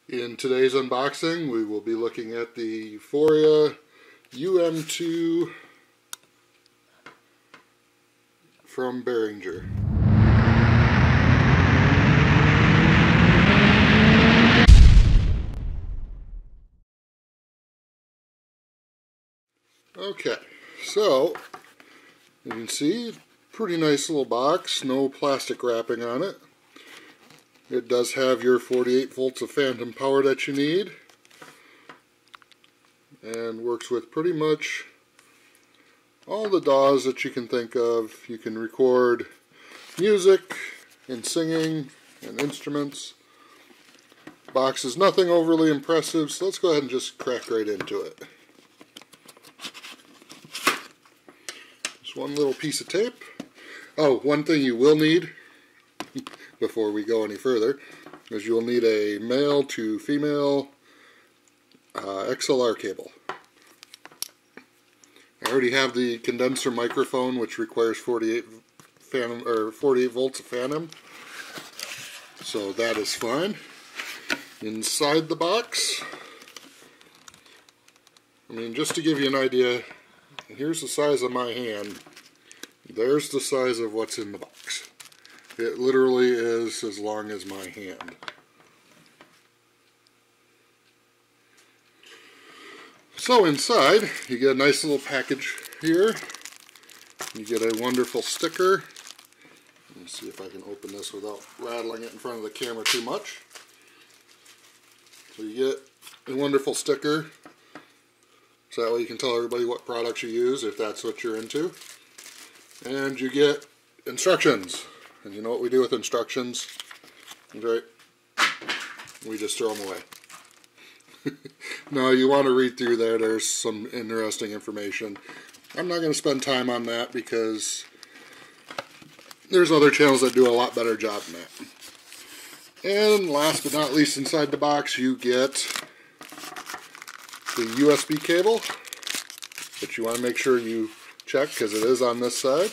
In today's unboxing, we will be looking at the Uphoria UM2 from Behringer. Okay, so you can see, pretty nice little box, no plastic wrapping on it. It does have your 48 volts of phantom power that you need, and works with pretty much all the DAWs that you can think of. You can record music and singing and instruments. Box is nothing overly impressive, so let's go ahead and just crack right into it. Just one little piece of tape. Oh, one thing you will need before we go any further is you'll need a male to female XLR cable. I already have the condenser microphone, which requires 48 volts of phantom, so that is fine. Inside the box, just to give you an idea, here's the size of my hand. There's the size of what's in the box. It literally is as long as my hand. So inside, you get a nice little package here. You get a wonderful sticker. Let me see if I can open this without rattling it in front of the camera too much. So you get a wonderful sticker, so that way you can tell everybody what products you use if that's what you're into. And you get instructions. And you know what we do with instructions? Right? We just throw them away. No, you want to read through there. There's some interesting information. I'm not going to spend time on that because there's other channels that do a lot better job than that. And last but not least, inside the box you get the USB cable, but you want to make sure you check because it is on this side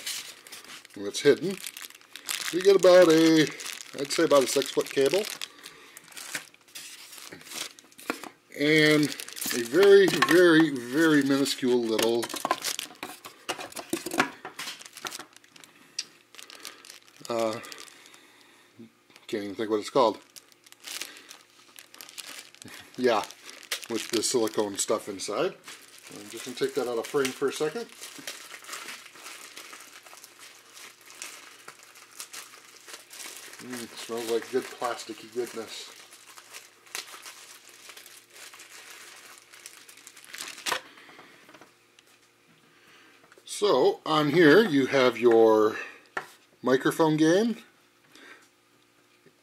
and it's hidden. You get about I'd say about a 6-foot cable, and a very, very, very minuscule little can't even think what it's called. Yeah, with the silicone stuff inside. I'm just going to take that out of frame for a second. It smells like good plasticky goodness. So on here you have your microphone gain,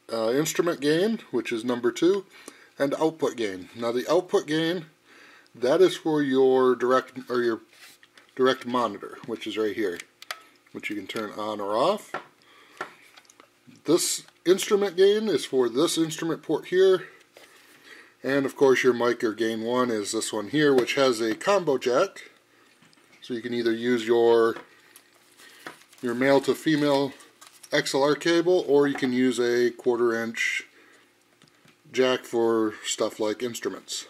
instrument gain, which is number 2, and output gain. Now the output gain, that is for your direct monitor, which is right here, which you can turn on or off. This instrument gain is for this instrument port here, and of course your mic or gain 1 is this one here, which has a combo jack, so you can either use your male to female XLR cable, or you can use a 1/4 inch jack for stuff like instruments.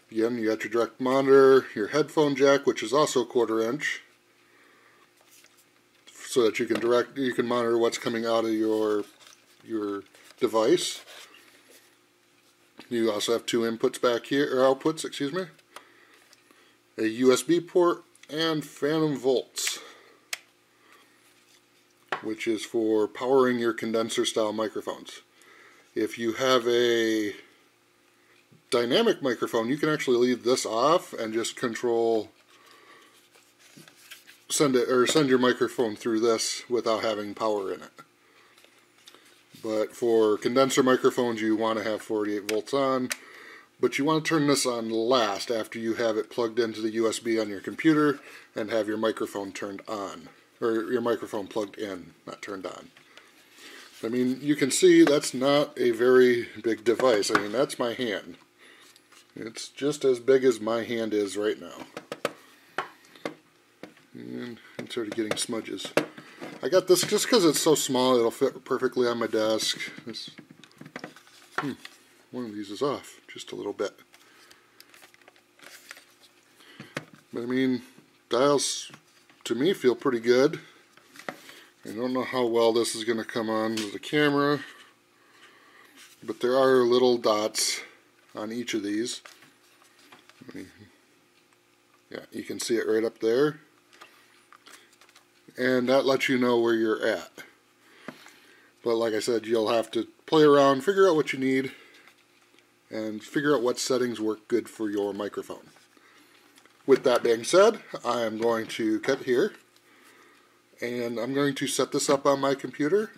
Again, you got your direct monitor, your headphone jack, which is also 1/4 inch, so that you can monitor what's coming out of your device. You also have 2 inputs back here, or outputs, excuse me, a USB port, and phantom volts, which is for powering your condenser style microphones. If you have a dynamic microphone, you can actually leave this off and just send your microphone through this without having power in it. But for condenser microphones, you want to have 48 volts on, but you want to turn this on last after you have it plugged into the USB on your computer and have your microphone turned on, or your microphone plugged in, not turned on. You can see that's not a very big device. That's my hand. It's just as big as my hand is right now. And I'm sort of getting smudges. I got this just because it's so small, it'll fit perfectly on my desk. one of these is off just a little bit. But I mean, dials to me feel pretty good. I don't know how well this is going to come on with the camera, but there are little dots on each of these. Yeah, you can see it right up there. And that lets you know where you're at. But like I said, you'll have to play around, figure out what you need, and figure out what settings work good for your microphone. With that being said, I am going to cut here, and I'm going to set this up on my computer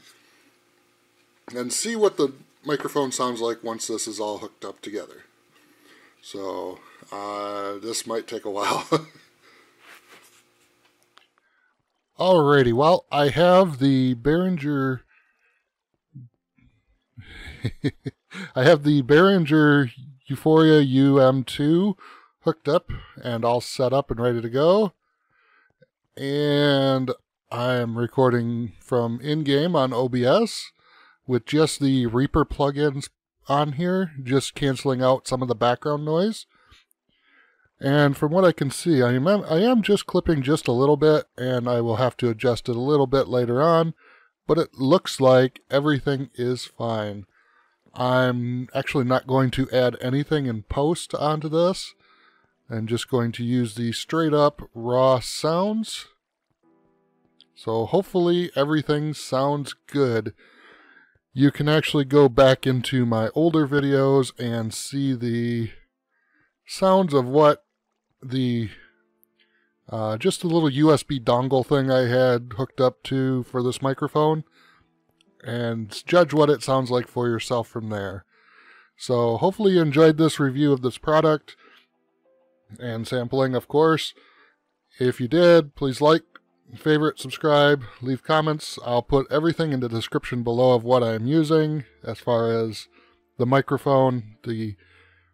and see what the microphone sounds like once this is all hooked up together. So this might take a while. Alrighty, well, I have the Behringer Behringer Uphoria UM2 hooked up and all set up and ready to go. And I am recording from in-game on OBS with just the Reaper plugins on here, just canceling out some of the background noise. And from what I can see, I am just clipping just a little bit, and I will have to adjust it a little bit later on, but it looks like everything is fine. I'm actually not going to add anything in post onto this. I'm just going to use the straight up raw sounds. So hopefully everything sounds good. You can actually go back into my older videos and see the sounds of what the just a little USB dongle thing I had hooked up to for this microphone, and judge what it sounds like for yourself from there. So hopefully you enjoyed this review of this product and sampling, of course. If you did, please like, favorite, subscribe, leave comments. I'll put everything in the description below of what I'm using as far as the microphone, the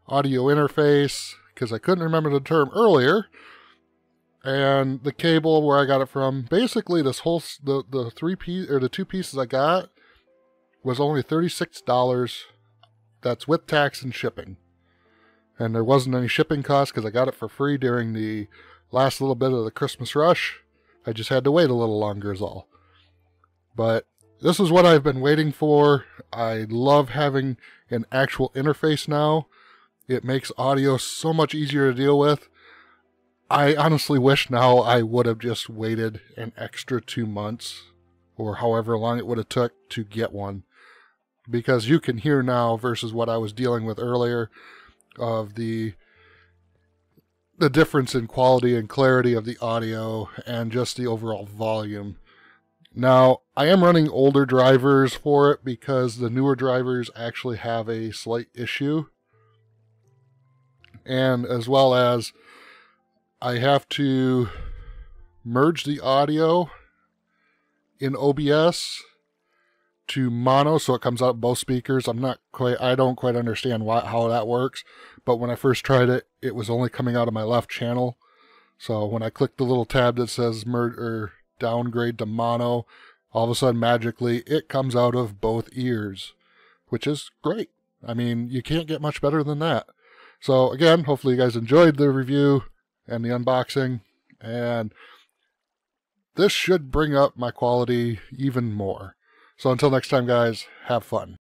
audio interface, because I couldn't remember the term earlier, and the cable, where I got it from. Basically, this whole the two pieces I got was only $36. That's with tax and shipping, and there wasn't any shipping cost because I got it for free during the last little bit of the Christmas rush. I just had to wait a little longer is all. But this is what I've been waiting for. I love having an actual interface now. It makes audio so much easier to deal with. I honestly wish now I would have just waited an extra 2 months, or however long it would have took to get one. Because you can hear now versus what I was dealing with earlier of the difference in quality and clarity of the audio and just the overall volume. Now, I am running older drivers for it because the newer drivers actually have a slight issue. And as well as I have to merge the audio in OBS to mono so it comes out both speakers. I don't quite understand how that works, but when I first tried it, it was only coming out of my left channel. So when I click the little tab that says merge or downgrade to mono, all of a sudden magically it comes out of both ears, which is great. I mean, you can't get much better than that. So again, hopefully you guys enjoyed the review and the unboxing, and this should bring up my quality even more. So until next time, guys, have fun.